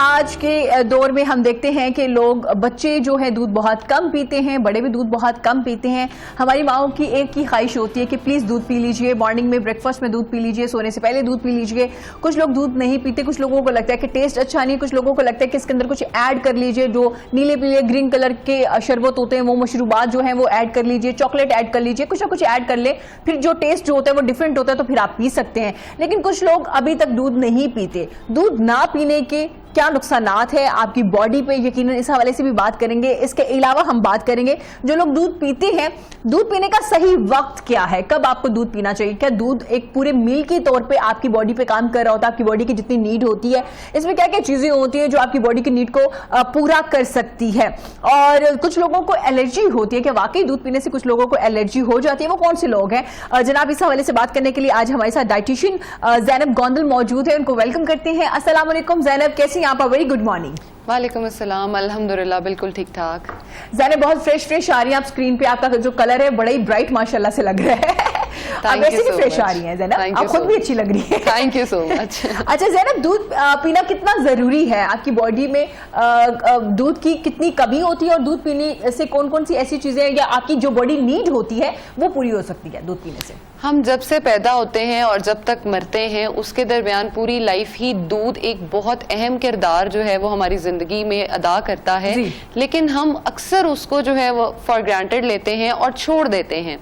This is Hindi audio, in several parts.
आज के दौर में हम देखते हैं कि लोग, बच्चे जो है दूध बहुत कम पीते हैं, बड़े भी दूध बहुत कम पीते हैं। हमारी माओं की एक ही ख्वाहिश होती है कि प्लीज दूध पी लीजिए, मॉर्निंग में ब्रेकफास्ट में दूध पी लीजिए, सोने से पहले दूध पी लीजिए। कुछ लोग दूध नहीं पीते, कुछ लोगों को लगता है कि टेस्ट अच्छा नहीं, कुछ लोगों को लगता है कि इसके अंदर कुछ ऐड कर लीजिए, जो नीले पीले ग्रीन कलर के शरबत होते हैं वो मशरूबात जो है वो ऐड कर लीजिए, चॉकलेट ऐड कर लीजिए, कुछ ना कुछ ऐड कर ले, फिर जो टेस्ट जो होता है वो डिफरेंट होता है, तो फिर आप पी सकते हैं। लेकिन कुछ लोग अभी तक दूध नहीं पीते। दूध ना पीने के क्या नुकसानात है आपकी बॉडी पे, यकीनन इस हवाले से भी बात करेंगे। इसके अलावा हम बात करेंगे जो लोग दूध पीते हैं, दूध पीने का सही वक्त क्या है, कब आपको दूध पीना चाहिए, क्या दूध एक पूरे मील के तौर पे आपकी बॉडी पे काम कर रहा होता है, आपकी बॉडी की जितनी नीड होती है, इसमें क्या क्या चीजें होती हैं जो आपकी बॉडी की नीड को पूरा कर सकती है। और कुछ लोगों को एलर्जी होती है, कि वाकई दूध पीने से कुछ लोगों को एलर्जी हो जाती है, वो कौन से लोग हैं? जनाब, इस हवाले से बात करने के लिए आज हमारे साथ डाइटिशियन ज़ैनब गोंदल मौजूद है, उनको वेलकम करते हैं। अस्सलाम वालेकुम ज़ैनब, कैसी हैं आप? Very good morning. वालेकुम अस्सलाम, अल्हम्दुलिल्लाह बिल्कुल ठीक ठाक। ज़ैनब बहुत फ्रेश आ रही है आप स्क्रीन पे, आपका जो कलर है बड़ा ही ब्राइट माशाल्लाह से लग रहा है। आप वैसे भी फ्रेश आ रही हैं ज़ैनब, आप खुद भी अच्छी लग रही है। Thank you so much. अच्छा ज़ैनब, दूध पीना कितना जरूरी है आपकी बॉडी में? दूध की कितनी कमी होती है और दूध पीने से कौन कौन सी ऐसी चीजें या आपकी जो बॉडी नीड होती है वो पूरी हो सकती है दूध पीने से? हम जब से पैदा होते हैं और जब तक मरते हैं उसके दरमियान पूरी लाइफ ही दूध एक बहुत अहम किरदार जो है वो हमारी जिंदगी में अदा करता है, लेकिन हम अक्सर उसको जो है वो फॉर ग्रांटेड लेते हैं और छोड़ देते हैं।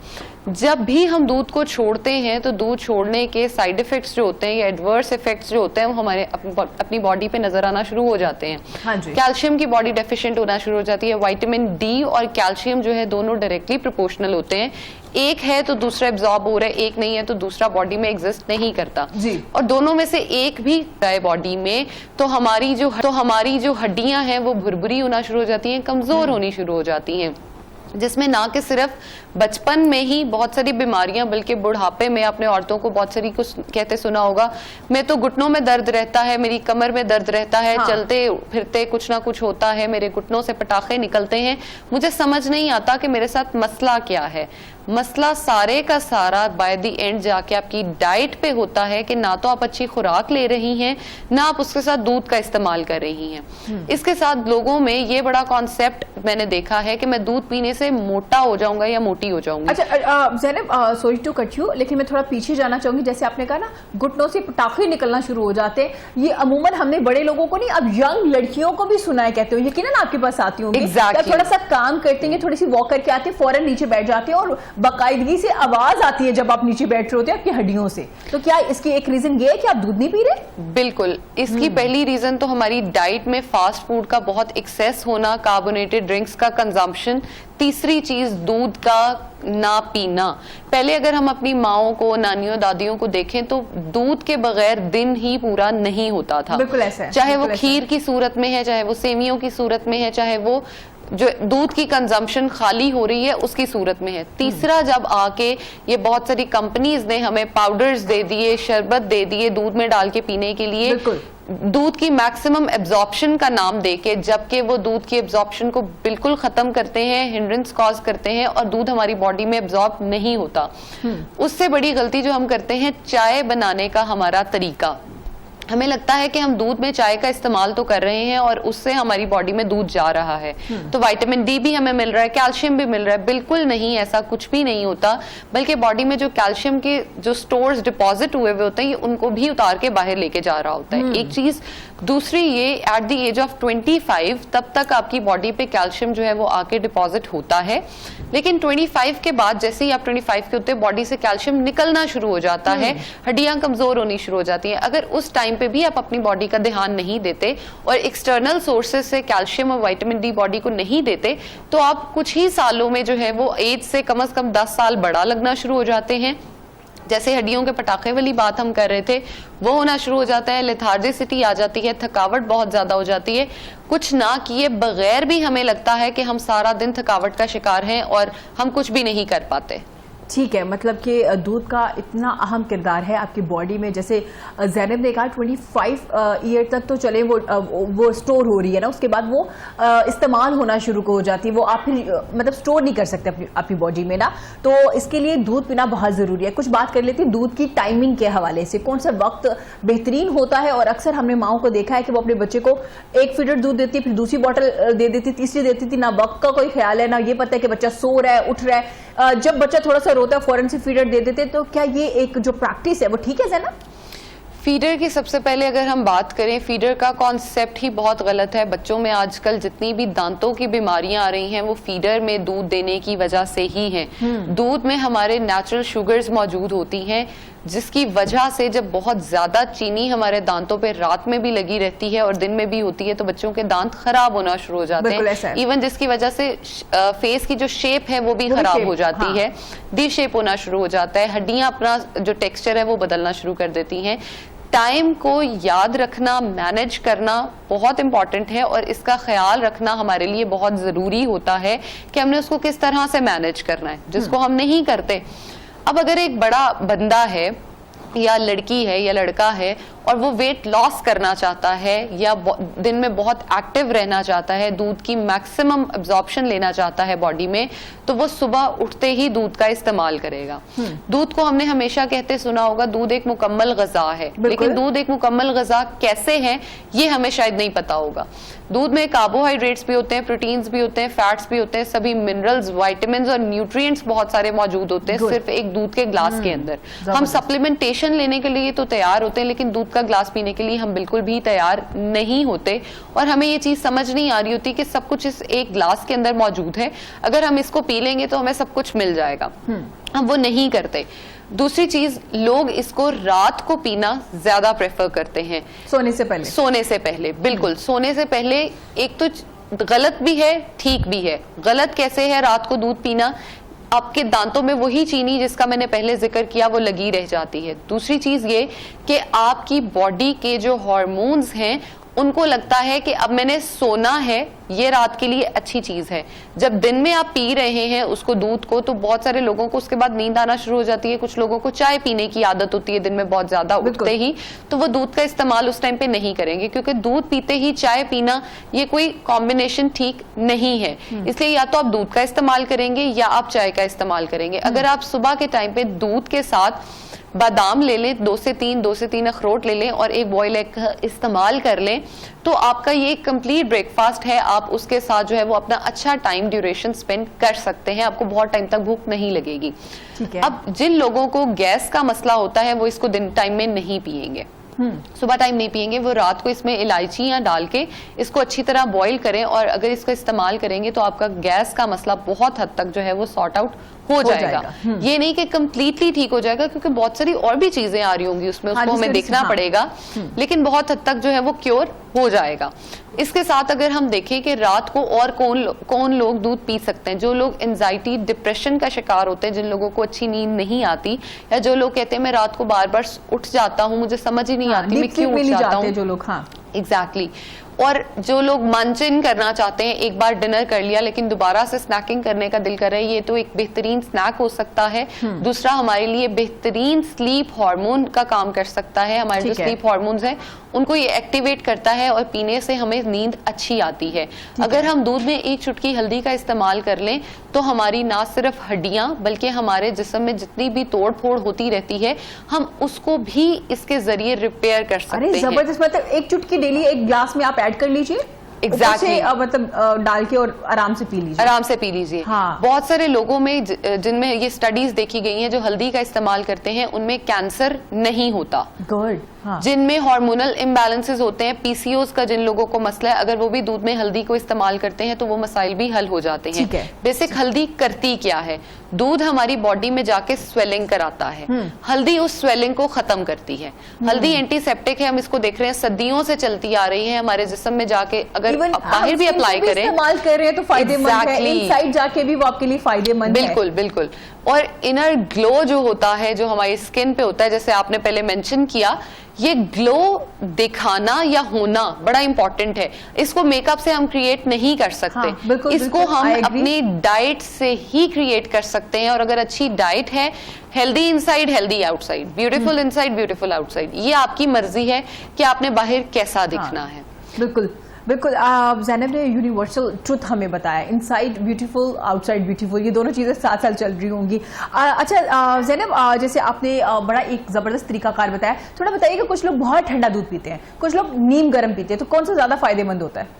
जब भी हम दूध को छोड़ते हैं तो दूध छोड़ने के साइड इफेक्ट्स जो होते हैं या एडवर्स इफेक्ट्स जो होते हैं वो हमारे अपनी बॉडी पे नजर आना शुरू हो जाते हैं। हाँ जी। कैल्शियम की बॉडी डेफिशिएंट होना शुरू हो जाती है। विटामिन डी और कैल्शियम जो है दोनों डायरेक्टली प्रोपोर्शनल होते हैं, एक है तो दूसरा एब्जॉर्ब हो रहा है, एक नहीं है तो दूसरा बॉडी में एग्जिस्ट नहीं करता जी। और दोनों में से एक भी है बॉडी में तो हमारी जो हड्डियां हैं वो भुरभुरी होना शुरू हो जाती हैं, कमजोर होनी शुरू हो जाती हैं, जिसमें ना कि सिर्फ बचपन में ही बहुत सारी बीमारियां बल्कि बुढ़ापे में अपने औरतों को बहुत सारी कुछ कहते सुना होगा, मैं तो घुटनों में दर्द रहता है, मेरी कमर में दर्द रहता है, हाँ। चलते फिरते कुछ ना कुछ होता है, मेरे घुटनों से पटाखे निकलते हैं, मुझे समझ नहीं आता कि मेरे साथ मसला क्या है। मसला सारे का सारा बाय द एंड जाके आपकी डाइट पे होता है कि ना तो आप अच्छी खुराक ले रही हैं, ना आप उसके साथ दूध का इस्तेमाल कर रही हैं। इसके साथ लोगों में ये बड़ा कॉन्सेप्ट मैंने देखा है कि मैं दूध पीने से मोटा हो जाऊंगा या मोटी हो जाऊंगी। अच्छा Zainab, sorry to cut you, लेकिन मैं थोड़ा पीछे जाना चाहूंगी। जैसे आपने कहा ना घुटनों से पटाखे निकलना शुरू हो जाते हैं, ये अमूमन हमने बड़े लोगों को नहीं, अब यंग लड़कियों को भी सुना है, कहते हो यकीनन आपके पास आती होंगी, थोड़ा सा काम करते हैं, थोड़ी सी वॉक करके आते हैं, फौरन नीचे बैठ जाते हैं और बाकायदगी से आवाज आती है जब आप नीचे बैठ रहे होते हैं आपकी हड्डियों से। तो क्या इसकी एक रीजन ये है कि आप दूध नहीं पी रहे? बिल्कुल, इसकी पहली रीजन तो हमारी डाइट में फास्ट फूड का बहुत एक्सेस होना, कार्बोनेटेड ड्रिंक्स का कंजम्पशन, तीसरी चीज दूध का ना पीना। पहले अगर हम अपनी माओं को, नानियों, दादियों को देखें तो दूध के बगैर दिन ही पूरा नहीं होता था। बिल्कुल ऐसा है, चाहे वो खीर की सूरत में है, चाहे वो सेवियों की सूरत में है, चाहे वो जो दूध की कंजम्पशन खाली हो रही है उसकी सूरत में है। तीसरा, जब आके ये बहुत सारी कंपनीज ने हमें पाउडर्स दे दिए, शरबत दे दिए दूध में डाल के पीने के लिए, दूध की मैक्सिमम एब्जॉर्प्शन का नाम देके, जबकि वो दूध की एब्जॉर्प्शन को बिल्कुल खत्म करते हैं, हिंड्रेंस कॉज करते हैं और दूध हमारी बॉडी में एब्जॉर्ब नहीं होता। उससे बड़ी गलती जो हम करते हैं, चाय बनाने का हमारा तरीका। हमें लगता है कि हम दूध में चाय का इस्तेमाल तो कर रहे हैं और उससे हमारी बॉडी में दूध जा रहा है, तो विटामिन डी भी हमें मिल रहा है, कैल्शियम भी मिल रहा है। बिल्कुल नहीं, ऐसा कुछ भी नहीं होता, बल्कि बॉडी में जो कैल्शियम के जो स्टोर्स डिपॉजिट हुए हुए होते हैं उनको भी उतार के बाहर लेके जा रहा होता है, एक चीज। दूसरी, ये एट द एज ऑफ 25 तब तक आपकी बॉडी पे कैल्शियम जो है वो आके डिपॉजिट होता है, लेकिन 25 के बाद जैसे ही आप 25 के होते हैं बॉडी से कैल्शियम निकलना शुरू हो जाता है, हड्डियां कमजोर होनी शुरू हो जाती हैं। अगर उस टाइम पे भी आप अपनी बॉडी का ध्यान नहीं देते और एक्सटर्नल सोर्सेज से कैल्शियम और विटामिन डी बॉडी को नहीं देते, तो आप कुछ ही सालों में जो है वो एज से कम 10 साल बड़ा लगना शुरू हो जाते हैं। जैसे हड्डियों के पटाखे वाली बात हम कर रहे थे, वो होना शुरू हो जाता है, लेथार्जिसिटी आ जाती है, थकावट बहुत ज्यादा हो जाती है। कुछ ना किए बगैर भी हमें लगता है कि हम सारा दिन थकावट का शिकार हैं और हम कुछ भी नहीं कर पाते। ठीक है, मतलब कि दूध का इतना अहम किरदार है आपकी बॉडी में। जैसे ज़ैनब ने कहा 25 ईयर तक तो चले वो स्टोर हो रही है ना, उसके बाद वो इस्तेमाल होना शुरू हो जाती है, वो आप फिर मतलब स्टोर नहीं कर सकते अपनी बॉडी में ना, तो इसके लिए दूध पीना बहुत ज़रूरी है। कुछ बात कर लेती दूध की टाइमिंग के हवाले से, कौन सा वक्त बेहतरीन होता है? और अक्सर हमने माओ को देखा है कि वो अपने बच्चे को एक फीडर दूध देती है, फिर दूसरी बॉटल दे देती, तीसरी देती थी, ना वक्त का कोई ख्याल है, ना ये पता है कि बच्चा सो रहा है उठ रहा है। जब बच्चा थोड़ा सा रोता है फौरन से फीडर दे देते, तो क्या ये एक जो प्रैक्टिस है वो ठीक है ज़ैनब? फीडर की सबसे पहले अगर हम बात करें, फीडर का कॉन्सेप्ट ही बहुत गलत है। बच्चों में आजकल जितनी भी दांतों की बीमारियां आ रही हैं वो फीडर में दूध देने की वजह से ही हैं। दूध में हमारे नेचुरल शुगर्स मौजूद होती हैं, जिसकी वजह से जब बहुत ज्यादा चीनी हमारे दांतों पे रात में भी लगी रहती है और दिन में भी होती है, तो बच्चों के दांत खराब होना शुरू हो जाते हैं। इवन जिसकी वजह से फेस की जो शेप है वो भी खराब हो जाती है, डी शेप होना शुरू हो जाता है, हड्डियां अपना जो टेक्सचर है वो बदलना शुरू कर देती हैं। टाइम को याद रखना, मैनेज करना बहुत इंपॉर्टेंट है और इसका ख्याल रखना हमारे लिए बहुत ज़रूरी होता है कि हमने उसको किस तरह से मैनेज करना है, जिसको हम नहीं करते। अब अगर एक बड़ा बंदा है या लड़की है या लड़का है और वो वेट लॉस करना चाहता है या दिन में बहुत एक्टिव रहना चाहता है, दूध की मैक्सिमम एब्जॉर्प्शन लेना चाहता है बॉडी में, तो वो सुबह उठते ही दूध का इस्तेमाल करेगा। दूध को हमने हमेशा कहते सुना होगा दूध एक मुकम्मल ग़िज़ा है, लेकिन दूध एक मुकम्मल ग़िज़ा कैसे है ये हमें शायद नहीं पता होगा। दूध में कार्बोहाइड्रेट्स भी होते हैं, प्रोटीन्स भी होते हैं, फैट्स भी होते हैं, सभी मिनरल्स, वाइटामिन और न्यूट्रिएंट्स बहुत सारे मौजूद होते हैं सिर्फ एक दूध के ग्लास के अंदर। हम सप्लीमेंटेशन लेने के लिए तो तैयार होते हैं, लेकिन दूध का ग्लास पीने के लिए हम बिल्कुल भी तैयार नहीं होते और हमें ये चीज समझ नहीं आ रही होती कि सब कुछ इस एक ग्लास के अंदर मौजूद है, अगर हम इसको पी लेंगे तो हमें सब कुछ मिल जाएगा। हम वो नहीं करते। दूसरी चीज, लोग इसको रात को पीना ज्यादा प्रेफर करते हैं, सोने से पहले बिल्कुल सोने से पहले। एक तो गलत भी है, ठीक भी है। गलत कैसे है रात को दूध पीना? आपके दांतों में वही चीनी जिसका मैंने पहले जिक्र किया वो लगी रह जाती है। दूसरी चीज ये कि आपकी बॉडी के जो हार्मोन्स हैं उनको लगता है कि अब मैंने सोना है, ये रात के लिए अच्छी चीज है। जब दिन में आप पी रहे हैं उसको, दूध को, तो बहुत सारे लोगों को उसके बाद नींद आना शुरू हो जाती है। कुछ लोगों को चाय पीने की आदत होती है दिन में बहुत ज्यादा उठते ही, तो वो दूध का इस्तेमाल उस टाइम पे नहीं करेंगे, क्योंकि दूध पीते ही चाय पीना ये कोई कॉम्बिनेशन ठीक नहीं है। इसलिए या तो आप दूध का इस्तेमाल करेंगे या आप चाय का इस्तेमाल करेंगे। अगर आप सुबह के टाइम पे दूध के साथ बादाम ले लें, 2 से 3 अखरोट ले लें और एक बॉयल एग का इस्तेमाल कर लें, तो आपका ये कंप्लीट ब्रेकफास्ट है। आप उसके साथ जो है वो अपना अच्छा टाइम ड्यूरेशन स्पेंड कर सकते हैं, आपको बहुत टाइम तक भूख नहीं लगेगी। अब जिन लोगों को गैस का मसला होता है वो इसको दिन टाइम में नहीं पिएंगे, सुबह टाइम नहीं पिएंगे, वो रात को इसमें इलायचियां डाल के इसको अच्छी तरह बॉईल करें और अगर इसको इस्तेमाल करेंगे तो आपका गैस का मसला बहुत हद तक जो है वो सॉर्ट आउट हो जाएगा। ये नहीं कि कंप्लीटली ठीक हो जाएगा, क्योंकि बहुत सारी और भी चीजें आ रही होंगी उसमें, उसको हमें देखना पड़ेगा, लेकिन बहुत हद तक जो है वो क्योर हो जाएगा। इसके साथ अगर हम देखें कि रात को और कौन लोग दूध पी सकते हैं, जो लोग एंजाइटी, डिप्रेशन का शिकार होते हैं, जिन लोगों को अच्छी नींद नहीं आती, या जो लोग कहते हैं मैं रात को बार बार उठ जाता हूँ, मुझे समझ ही नहीं आती मैं क्यों उठ जाता हूँ, जो लोग एग्जैक्टली और जो लोग मंचिंग करना चाहते हैं, एक बार डिनर कर लिया लेकिन दोबारा से स्नैकिंग करने का दिल कर रहा है, ये तो एक बेहतरीन स्नैक हो सकता है। दूसरा, हमारे लिए बेहतरीन स्लीप हार्मोन का काम कर सकता है। हमारे जो स्लीप हार्मोन्स हैं उनको ये एक्टिवेट करता है और पीने से हमें नींद अच्छी आती है। अगर हम दूध में एक चुटकी हल्दी का इस्तेमाल कर लें तो हमारी ना सिर्फ हड्डियां बल्कि हमारे जिस्म में जितनी भी तोड़ फोड़ होती रहती है हम उसको भी इसके जरिए रिपेयर कर सकते हैं। जबरदस्त, मतलब एक चुटकी डेली एक ग्लास में आप ऐड कर लीजिए, एग्जैक्टली मतलब डाल के और आराम से पी लीजिए। हाँ। बहुत सारे लोगों में जिनमें ये स्टडीज देखी गई हैं जो हल्दी का इस्तेमाल करते हैं उनमें कैंसर नहीं होता। गुड। हाँ। जिनमें हार्मोनल इम्बैलेंसेस होते हैं, पीसीओएस का जिन लोगों को मसला है, अगर वो भी दूध में हल्दी को इस्तेमाल करते हैं तो वो मसाइल भी हल हो जाते हैं। बेसिक हल्दी करती क्या है? दूध हमारी बॉडी में जाके स्वेलिंग कराता है, हल्दी उस स्वेलिंग को खत्म करती है। हल्दी एंटीसेप्टिक है, हम इसको देख रहे हैं सदियों से चलती आ रही है हमारे जिस्म में जाके, अगर बाहर भी अप्लाई करें, इस्तेमाल कर रहे हैं तो फायदेमंद है, इनसाइड जाके भी वो आपके लिए फायदेमंद है। बिल्कुल बिल्कुल। और इनर ग्लो जो होता है, जो हमारी स्किन पे होता है, जैसे आपने पहले मेंशन किया ये ग्लो दिखाना या होना बड़ा इंपॉर्टेंट है, इसको मेकअप से हम क्रिएट नहीं कर सकते। हाँ, बिल्कुल, इसको बिल्कुल, हम I agree। अपनी डाइट से ही क्रिएट कर सकते हैं, और अगर अच्छी डाइट है, healthy inside healthy outside, beautiful inside beautiful outside, ये आपकी मर्जी है कि आपने बाहर कैसा दिखना है। बिल्कुल बिल्कुल। ज़ैनब ने यूनिवर्सल ट्रुथ हमें बताया, इनसाइड ब्यूटीफुल आउटसाइड ब्यूटीफुल, ये दोनों चीज़ें साथ साथ चल रही होंगी। अच्छा ज़ैनब, जैसे आपने बड़ा एक ज़बरदस्त तरीकाकार बताया, थोड़ा बताइए कि कुछ लोग बहुत ठंडा दूध पीते हैं, कुछ लोग नीम गर्म पीते हैं, तो कौन सा ज़्यादा फायदेमंद होता है?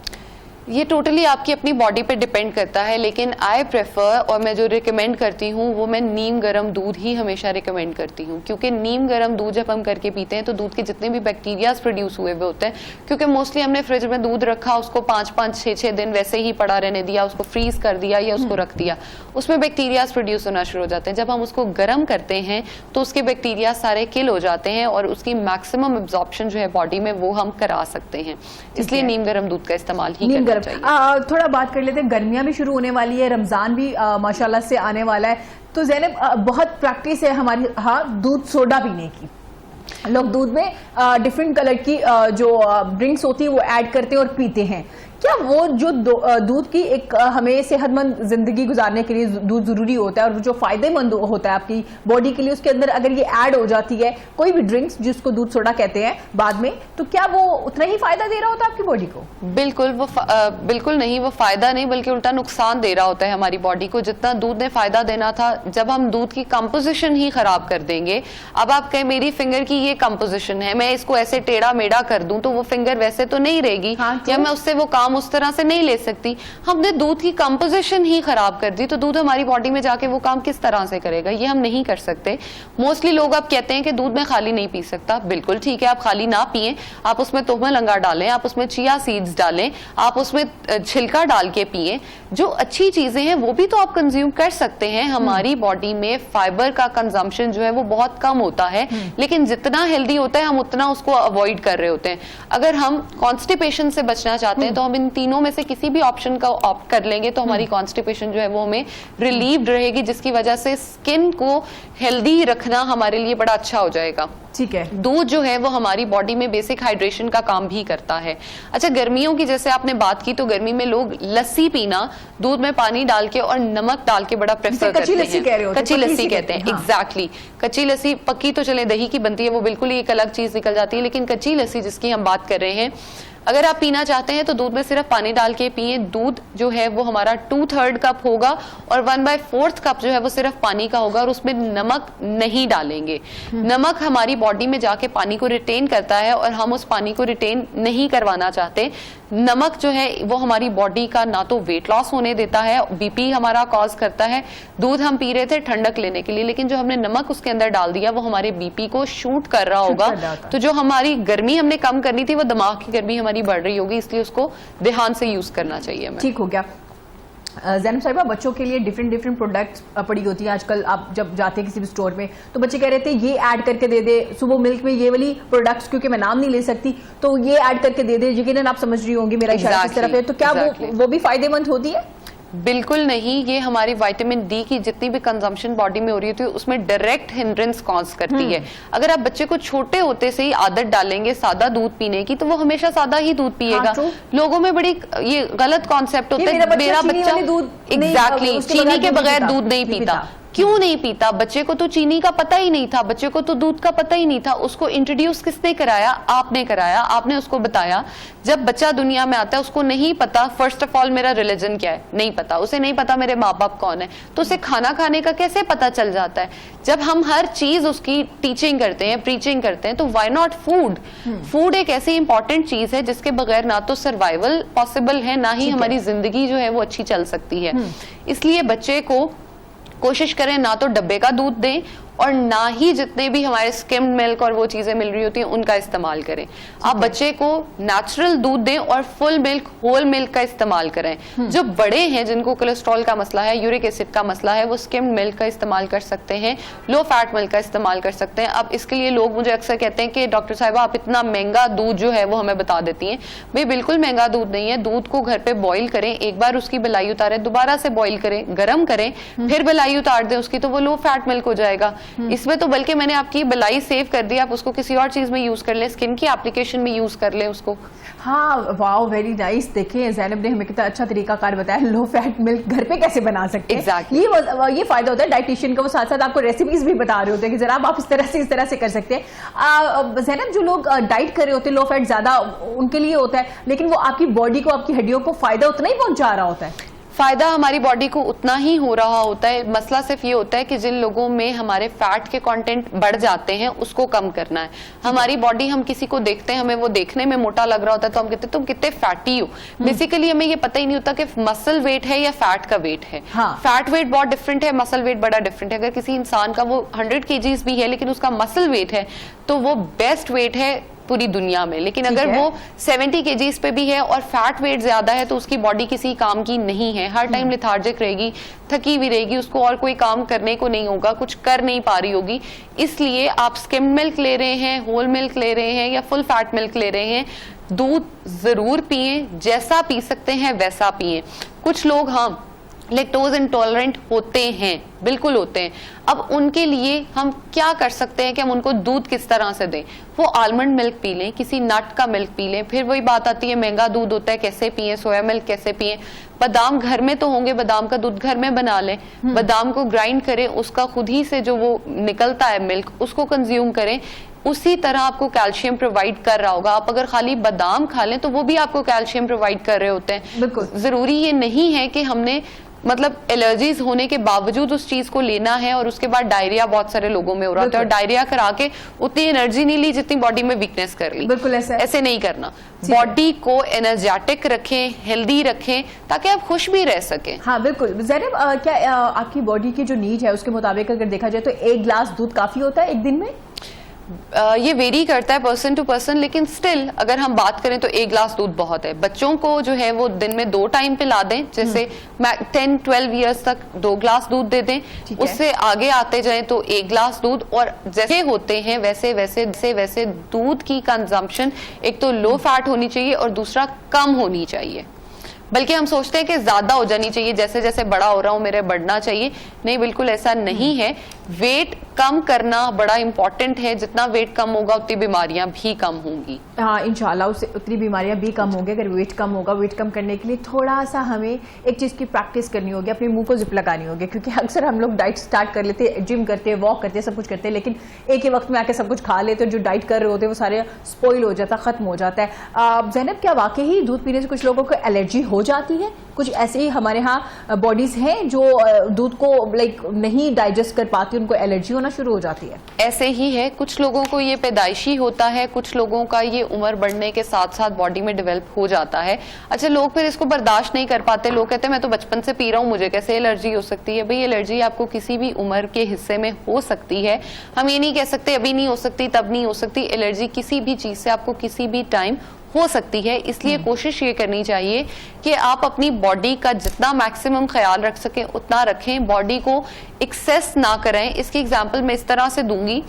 ये टोटली आपकी अपनी बॉडी पे डिपेंड करता है, लेकिन आई प्रेफर, और मैं जो रिकमेंड करती हूँ वो मैं नीम गर्म दूध ही हमेशा रिकमेंड करती हूँ, क्योंकि नीम गर्म दूध जब हम करके पीते हैं तो दूध के जितने भी बैक्टीरियाज प्रोड्यूस हुए हुए होते हैं, क्योंकि मोस्टली हमने फ्रिज में दूध रखा, उसको 5-6 दिन वैसे ही पड़ा रहने दिया, उसको फ्रीज कर दिया या उसको रख दिया, उसमें बैक्टीरियाज प्रोड्यूस होना शुरू हो जाते हैं। जब हम उसको गर्म करते हैं तो उसके बैक्टीरिया सारे किल हो जाते हैं और उसकी मैक्सिमम एब्जॉर्प्शन जो है बॉडी में वो हम करा सकते हैं, इसलिए नीम गर्म दूध का इस्तेमाल ही करना चाहिए। थोड़ा बात कर लेते हैं, गर्मियां भी शुरू होने वाली है, रमजान भी माशाल्लाह से आने वाला है, तो ज़ैनब बहुत प्रैक्टिस है हमारी दूध सोडा पीने की। लोग दूध में डिफरेंट कलर की जो ड्रिंक्स होती है वो ऐड करते हैं और पीते हैं। क्या वो जो दूध की एक हमें सेहतमंद जिंदगी गुजारने के लिए दूध जरूरी होता है और जो फायदेमंद होता है आपकी बॉडी के लिए, उसके अंदर अगर ये ऐड हो जाती है कोई भी ड्रिंक्स जिसको दूध सोडा कहते हैं बाद में, तो क्या वो उतना ही फायदा दे रहा होता है आपकी बॉडी को? बिल्कुल, वो बिल्कुल नहीं, वो फायदा नहीं बल्कि उल्टा नुकसान दे रहा होता है हमारी बॉडी को। जितना दूध ने फायदा देना था, जब हम दूध की कंपोजिशन ही खराब कर देंगे, अब आप कहें मेरी फिंगर की ये कंपोजिशन है, मैं इसको ऐसे टेढ़ा मेढ़ा कर दूं तो वो फिंगर वैसे तो नहीं रहेगी, या मैं उससे वो काम उस तरह से नहीं ले सकती। हमने दूध की कंपोजिशन ही खराब कर दी तो दूध हमारी बॉडी में जाके वो काम किस तरह से करेगा, ये हम नहीं कर सकते। मोस्टली लोग अब कहते हैं कि दूध में खाली नहीं पी सकता, बिल्कुल ठीक है, आप खाली ना पिए, आप उसमें तोहमल लंगा डालें, आप उसमें चिया सीड्स डालें, आप उसमें छिलका डाल के पिए, जो अच्छी चीजें हैं वो भी तो आप कंज्यूम कर सकते हैं। हमारी बॉडी में फाइबर का कंजम्पशन जो है वो बहुत कम होता है, लेकिन जितना हेल्दी होता है हम उतना उसको अवॉइड कर रहे होते हैं। अगर हम कॉन्स्टिपेशन से बचना चाहते हैं तो हम इन तीनों में से किसी भी ऑप्शन का ऑप्ट कर लेंगे तो हमारी कॉन्स्टिपेशन जो है वो हमें रिलीव्ड रहेगी, जिसकी वजह से स्किन को हेल्दी रखना हमारे लिए बड़ा अच्छा हो जाएगा। ठीक है। दूध जो है वो हमारी बॉडी में बेसिक हाइड्रेशन का काम भी करता है। अच्छा, गर्मियों की जैसे आपने बात की, तो गर्मी में लोग लस्सी पीना दूध में पानी डाल के और नमक डाल के बड़ा प्रेफर करते हैं। कच्ची लस्सी कहते हैं, एग्जैक्टली। कच्ची लस्सी, पक्की तो चले दही की बनती है, वो बिल्कुल ही एक अलग चीज निकल जाती है, लेकिन कच्ची लस्सी जिसकी हम बात कर रहे हैं, अगर आप पीना चाहते हैं तो दूध में सिर्फ पानी डाल के पिए। दूध जो है वो हमारा 2/3 कप होगा और 1/4 कप जो है वो सिर्फ पानी का होगा, और उसमें नमक नहीं डालेंगे। नमक हमारी बॉडी में जाके पानी को रिटेन करता है और हम उस पानी को रिटेन नहीं करवाना चाहते। नमक जो है वो हमारी बॉडी का ना तो वेट लॉस होने देता है, बीपी हमारा कॉज करता है। दूध हम पी रहे थे ठंडक लेने के लिए, लेकिन जो हमने नमक उसके अंदर डाल दिया वो हमारे बीपी को शूट कर रहा होगा। तो जो हमारी गर्मी हमने कम करनी थी वो दिमाग की गर्मी हमारी बढ़ रही होगी, इसलिए उसको ध्यान से यूज करना चाहिए हमें। ठीक हो गया। ज़ैनब साहिबा, बच्चों के लिए डिफरेंट प्रोडक्ट्स पड़ी होती है आजकल। आप जब जाते हैं किसी भी स्टोर में तो बच्चे कह रहे थे ये ऐड करके दे दे, सुबह मिल्क में ये वाली प्रोडक्ट्स, क्योंकि मैं नाम नहीं ले सकती, तो ये ऐड करके दे दे। यकीनन आप समझ रही होंगी मेरा इशारा किस तरफ है, तो क्या वो भी फायदेमंद होती है? बिल्कुल नहीं, ये हमारी विटामिन डी की जितनी भी कंजम्पशन बॉडी में हो रही होती है उसमें डायरेक्ट हिंड्रेंस कॉज करती है। अगर आप बच्चे को छोटे होते से ही आदत डालेंगे सादा दूध पीने की, तो वो हमेशा सादा ही दूध पिएगा। लोगों में बड़ी ये गलत कॉन्सेप्ट होता है, मेरा बच्चा एग्जैक्टली चीनी के बगैर दूध नहीं पीता। क्यों नहीं पीता? बच्चे को तो चीनी का पता ही नहीं था, बच्चे को तो दूध का पता ही नहीं था। उसको इंट्रोड्यूस किसने कराया? आपने कराया, आपने उसको बताया। जब बच्चा दुनिया में आता है उसको नहीं पता फर्स्ट ऑफ ऑल मेरा रिलीजन क्या है, नहीं पता, उसे नहीं पता मेरे माँ बाप कौन है, तो उसे खाना खाने का कैसे पता चल जाता है? जब हम हर चीज उसकी टीचिंग करते हैं, प्रीचिंग करते हैं, तो व्हाई नॉट फूड? फूड एक ऐसी इंपॉर्टेंट चीज है जिसके बगैर ना तो सर्वाइवल पॉसिबल है, ना ही हमारी जिंदगी जो है वो अच्छी चल सकती है। इसलिए बच्चे को कोशिश करें ना तो डब्बे का दूध दें और ना ही जितने भी हमारे स्किम्ड मिल्क और वो चीजें मिल रही होती हैं उनका इस्तेमाल करें। आप बच्चे को नेचुरल दूध दें और फुल मिल्क, होल मिल्क का इस्तेमाल करें। जो बड़े हैं जिनको कोलेस्ट्रॉल का मसला है, यूरिक एसिड का मसला है, वो स्किम्ड मिल्क का इस्तेमाल कर सकते हैं, लो फैट मिल्क का इस्तेमाल कर सकते हैं। अब इसके लिए लोग मुझे अक्सर कहते हैं कि डॉक्टर साहिबा आप इतना महंगा दूध जो है वो हमें बता देती हैं। भाई बिल्कुल महंगा दूध नहीं है। दूध को घर पे बॉईल करें, एक बार उसकी बिलाई उतारें, दोबारा से बॉईल करें, गर्म करें, फिर बिलाई उतार दें उसकी, तो वो लो फैट मिल्क हो जाएगा। इसमें तो बल्कि मैंने आपकी बलाई सेव कर दी, आप उसको किसी और चीज में यूज कर ले, स्किन की एप्लीकेशन में यूज कर ले उसको। हाँ, वाओ, वेरी नाइस। देखिए ज़ैनब ने हमें कितना अच्छा तरीकाकार बताया, लो फैट मिल्क घर पे कैसे बना सकते हैं। Exactly. ये फायदा होता है डाइटिशियन का, वो साथ साथ आपको रेसिपीज भी बता रहे होते हैं कि जरा आप इस तरह से कर सकते हैं। ज़ैनब, जो लोग डाइट कर रहे होते हैं, लो फैट ज्यादा उनके लिए होता है, लेकिन वो आपकी बॉडी को, आपकी हड्डियों को फायदा उतना ही पहुंचा रहा होता है। फायदा हमारी बॉडी को उतना ही हो रहा होता है। मसला सिर्फ ये होता है कि जिन लोगों में हमारे फैट के कंटेंट बढ़ जाते हैं उसको कम करना है। हमारी बॉडी, हम किसी को देखते हैं, हमें वो देखने में मोटा लग रहा होता है तो हम कहते हैं तुम कितने फैटी हो। बेसिकली हमें ये पता ही नहीं होता कि मसल वेट है या फैट का वेट है। हाँ। फैट वेट बहुत डिफरेंट है, मसल वेट बड़ा डिफरेंट है। अगर किसी इंसान का वो 100 kgs भी है लेकिन उसका मसल वेट है तो वो बेस्ट वेट है पूरी दुनिया में। लेकिन अगर वो 70 kgs पे भी है और फैट वेट ज्यादा है तो उसकी बॉडी किसी काम की नहीं है, हर टाइम लेथार्जिक रहेगी, थकी हुई रहेगी, उसको और कोई काम करने को नहीं होगा, कुछ कर नहीं पा रही होगी। इसलिए आप स्किम मिल्क ले रहे हैं, होल मिल्क ले रहे हैं या फुल फैट मिल्क ले रहे हैं, दूध जरूर पिए, जैसा पी सकते हैं वैसा पिए। कुछ लोग हाँ लैक्टोज इंटॉलरेंट होते हैं, बिल्कुल होते हैं। अब उनके लिए हम क्या कर सकते हैं कि हम उनको दूध किस तरह से दें? वो आलमंड मिल्क पी लें, किसी नट का मिल्क पी लें। फिर वही बात आती है महंगा दूध होता है, कैसे पिए, सोया मिल्क कैसे पिए। बादाम घर में तो होंगे, बादाम का दूध घर में बना लें, बादाम को ग्राइंड करें, उसका खुद ही से जो वो निकलता है मिल्क उसको कंज्यूम करें। उसी तरह आपको कैल्शियम प्रोवाइड कर रहा होगा। आप अगर खाली बादाम खा लें तो वो भी आपको कैल्शियम प्रोवाइड कर रहे होते हैं। बिल्कुल जरूरी ये नहीं है कि हमने मतलब एलर्जीज होने के बावजूद उस चीज को लेना है और उसके बाद डायरिया बहुत सारे लोगों में हो रहा था और डायरिया करा के उतनी एनर्जी नहीं ली जितनी बॉडी में वीकनेस कर ली। बिल्कुल ऐसे नहीं करना। बॉडी को एनर्जेटिक रखें, हेल्दी रखें ताकि आप खुश भी रह सकें। हाँ बिल्कुल। ज़ैनब, क्या आपकी बॉडी की जो नीड है उसके मुताबिक अगर देखा जाए तो 1 गिलास दूध काफी होता है एक दिन में? ये वेरी करता है पर्सन टू पर्सन, लेकिन स्टिल अगर हम बात करें तो 1 गिलास दूध बहुत है। बच्चों को जो है वो दिन में 2 टाइम पिला दें, जैसे 10-12 ईयर्स तक 2 गिलास दूध दे दें। उससे आगे आते जाएं तो 1 गिलास दूध, और जैसे होते हैं वैसे वैसे वैसे दूध की कंजम्पशन एक तो लो फैट होनी चाहिए और दूसरा कम होनी चाहिए। बल्कि हम सोचते हैं कि ज्यादा हो जानी चाहिए, जैसे जैसे बड़ा हो रहा हूं मेरे बढ़ना चाहिए। नहीं, बिल्कुल ऐसा नहीं है। वेट कम करना बड़ा इंपॉर्टेंट है, जितना वेट कम होगा उतनी बीमारियां भी कम होंगी। हाँ, इंशाल्लाह उससे उतनी बीमारियां भी कम होंगी अगर वेट कम होगा। वेट कम करने के लिए थोड़ा सा हमें एक चीज की प्रैक्टिस करनी होगी, अपने मुंह को जिप लगानी होगी, क्योंकि अक्सर हम लोग डाइट स्टार्ट कर लेते हैं, जिम करते हैं, वॉक करते हैं, सब कुछ करते हैं, लेकिन एक ही वक्त में आके सब कुछ खा लेते हैं। जो डाइट कर रहे होते हैं वो सारे स्पॉइल हो जाता, खत्म हो जाता है। ज़ैनब, क्या वाकई ही दूध पीने से कुछ लोगों को एलर्जी हो जाती है? कुछ ऐसे ही हमारे यहाँ बॉडीज हैं जो दूध को नहीं डाइजेस्ट कर पाती, उनको एलर्जी होना शुरू हो जाती है? ऐसे ही है, कुछ लोगों को ये पैदाइशी होता है, कुछ लोगों का ये उम्र बढ़ने के साथ साथ बॉडी में डेवलप हो जाता है। अच्छा, लोग फिर इसको बर्दाश्त नहीं कर पाते। लोग कहते हैं मैं तो बचपन से पी रहा हूँ, मुझे कैसे एलर्जी हो सकती है? भाई, एलर्जी आपको किसी भी उम्र के हिस्से में हो सकती है। हम ये नहीं कह सकते अभी नहीं हो सकती, तब नहीं हो सकती। एलर्जी किसी भी चीज से आपको किसी भी टाइम हो सकती है। इसलिए कोशिश ये करनी चाहिए कि आप अपनी बॉडी का जितना मैक्सिमम ख्याल रख सकें उतना रखें, बॉडी को एक्सेस ना करें। इसकी एग्जांपल मैं इस तरह से दूंगी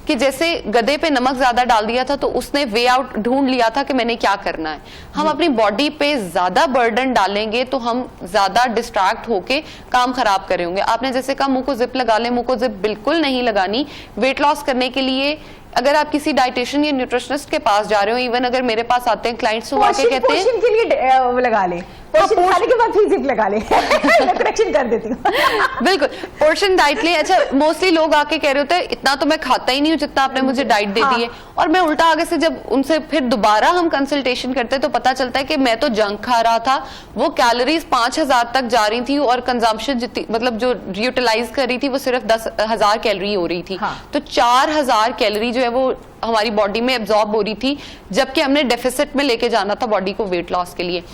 कि जैसे गधे पे नमक ज्यादा डाल दिया था तो उसने वे आउट ढूंढ लिया था कि मैंने क्या करना है। हम अपनी बॉडी पे ज्यादा बर्डन डालेंगे तो हम ज्यादा डिस्ट्रैक्ट होके काम खराब करेंगे। आपने जैसे कहा मुंह को जिप लगा लें, मुंह को जिप बिल्कुल नहीं लगानी। वेट लॉस करने के लिए अगर आप किसी डाइटिशियन या न्यूट्रिशनिस्ट के पास जा रहे हो, इवन अगर मेरे पास आते हैं क्लाइंट्स तो आके कहते हैं पोर्शन के लिए लगा ले, पोर्शन खाने के बाद फिर जिप लगा ले। मैं करेक्शन कर देती हूँ। बिल्कुल, पोर्शन डाइट ले। अच्छा, मोस्टली लोग आके कह रहे होते हैं इतना तो मैं खाता ही नहीं हूँ जितना आपने मुझे डाइट दे दी है। और मैं उल्टा आगे से जब उनसे फिर दोबारा हम कंसल्टेशन करते हैं तो पता चलता है कि मैं तो जंक खा रहा था, वो कैलोरीज 5000 तक जा रही थी और कंजम्पशन जितनी मतलब जो यूटिलाइज कर रही थी वो सिर्फ 10,000 कैलोरी हो रही थी। तो 4000 कैलोरी जो है वो हमारी बॉडी में एब्जॉर्ब हो रही थी, जबकि हमने डेफिसिट में लेके जाना था बॉडी को वेट लॉस के लिए।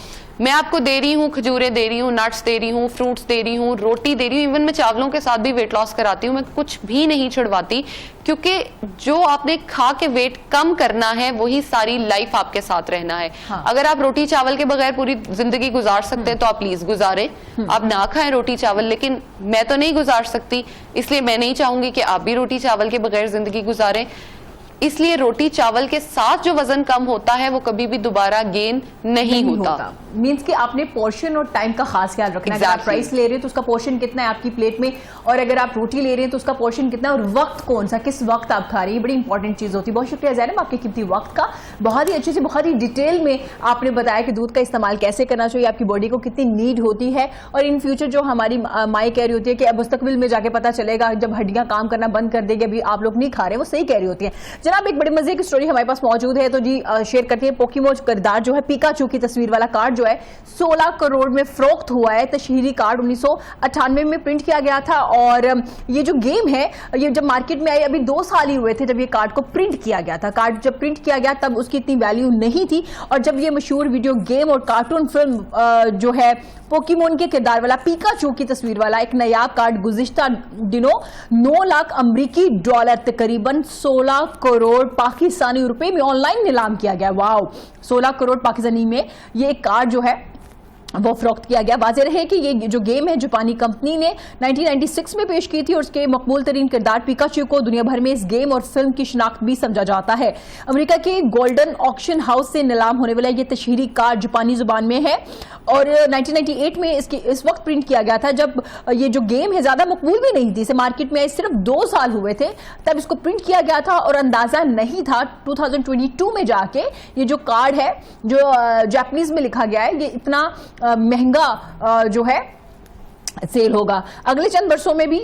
मैं आपको दे रही हूँ, खजूरें दे रही हूँ, नट्स दे रही हूँ, फ्रूट्स दे रही हूँ, रोटी दे रही हूँ, इवन मैं चावलों के साथ भी वेट लॉस कराती हूँ। मैं कुछ भी नहीं छुड़वाती, क्योंकि जो आपने खा के वेट कम करना है वही सारी लाइफ आपके साथ रहना है। अगर आप रोटी चावल के बगैर पूरी जिंदगी गुजार सकते हैं तो आप प्लीज गुजारें, आप ना खाएं रोटी चावल। लेकिन मैं तो नहीं गुजार सकती, इसलिए मैं नहीं चाहूंगी कि आप भी रोटी चावल के बगैर जिंदगी गुजारें। इसलिए रोटी चावल के साथ जो वजन कम होता है वो कभी भी दोबारा गेन नहीं होता। मींस कि आपने पोर्शन और टाइम का खास ख्याल रखना है। अगर आप राइस ले रहे हैं तो उसका पोर्शन कितना है आपकी प्लेट में, और अगर आप रोटी ले रहे हैं तो उसका पोर्शन कितना है, और वक्त कौन सा, किस वक्त आप खा रही है, बड़ी इंपॉर्टेंट चीज होती है। बहुत शुक्रिया ज़ैनब आपके कीमती वक्त का, बहुत ही अच्छे से बहुत ही डिटेल में आपने बताया कि दूध का इस्तेमाल कैसे करना चाहिए, आपकी बॉडी को कितनी नीड होती है, और इन फ्यूचर जो हमारी माएँ कह रही होती है कि अब मुस्तकबिल में जाके पता चलेगा जब हड्डियां काम करना बंद कर देगी, अभी आप लोग नहीं खा रहे, वो सही कह रही होती है। जनाब एक बड़े मजे की स्टोरी हमारे पास मौजूद है, तो जी शेयर करती है। पोकेमोन किरदार जो है पिकाचू की तस्वीर वाला कार्ड जो है 16 करोड़ में फरोख्त हुआ है। तशहीरी कार्ड 1998 में प्रिंट किया गया था, और ये जो गेम है ये जब मार्केट में आई अभी 2 साल ही हुए थे जब ये कार्ड को प्रिंट किया गया था। कार्ड जब प्रिंट किया गया तब उसकी इतनी वैल्यू नहीं थी, और जब ये मशहूर वीडियो गेम और कार्टून फिल्म जो है पोकेमोन के किरदार वाला पिकाचू की तस्वीर वाला एक नायाब कार्ड गुज़िश्ता दिनों 9 लाख अमरीकी डॉलर तकरीबन 16 करोड़ पाकिस्तानी रुपए में ऑनलाइन नीलाम किया गया। वाओ, 16 करोड़ पाकिस्तानी में ये एक कार्ड जो है वो फरोख्त किया गया। वाज़ेह रहे कि ये जो गेम है जापानी कंपनी ने 1996 में पेश की थी, और उसके मकबूल तरीन किरदार पिकाचू को दुनिया भर में इस गेम और फिल्म की शिनाख्त भी समझा जाता है। अमेरिका के गोल्डन ऑक्शन हाउस से नीलाम होने वाला ये तशहीरी कार्ड जापानी जुबान में है, और 1998 में इस वक्त प्रिंट किया गया था जब ये जो गेम है ज्यादा मकबूल भी नहीं थी, इसे मार्केट में सिर्फ 2 साल हुए थे तब इसको प्रिंट किया गया था, और अंदाजा नहीं था 2022 में जाके ये जो कार्ड है जो जापानीज में लिखा गया है ये इतना महंगा जो है सेल होगा। अगले चंद वर्षों में भी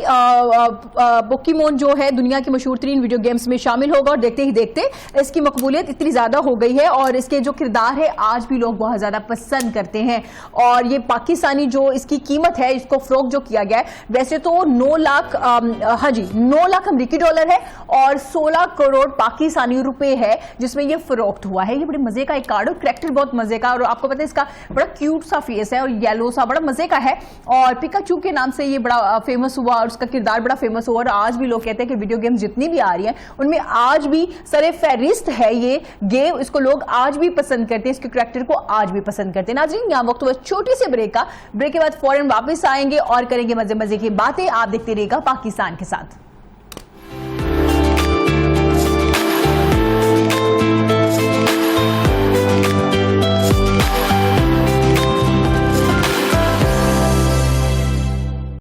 पोकेमोन जो है दुनिया की मशहूर तरीन वीडियो गेम्स में शामिल होगा, और देखते ही देखते इसकी मकबूलियत इतनी ज्यादा हो गई है, और इसके जो किरदार है आज भी लोग बहुत ज्यादा पसंद करते हैं। और ये पाकिस्तानी जो इसकी कीमत है, इसको फरोख्त जो किया गया है वैसे तो 9 लाख 9 लाख अमरीकी डॉलर है और 16 करोड़ पाकिस्तानी रुपए है जिसमें ये फरोख्त हुआ है। ये बड़े मजे का एक कार्ड, और करैक्टर बहुत मजे का, और आपको पता है इसका बड़ा क्यूट सा फेस है और येलो सा, बड़ा मजे का है, और पिकाचू के नाम से ये बड़ा फेमस हुआ और उसका किरदार बड़ा फेमस हुआ। और आज भी लोग कहते हैं कि वीडियो गेम जितनी भी आ रही हैं उनमें आज भी सरे फहरिस्त है ये गेम, इसको लोग आज भी पसंद करते हैं, इसके करैक्टर को आज भी पसंद करते हैं। नाज़रीन यहाँ वक्त हुआ छोटी सी ब्रेक का, ब्रेक के बाद फौरन वापस आएंगे और करेंगे मजे मजे की बातें। आप देखते रहिएगा पाकिस्तान के साथ।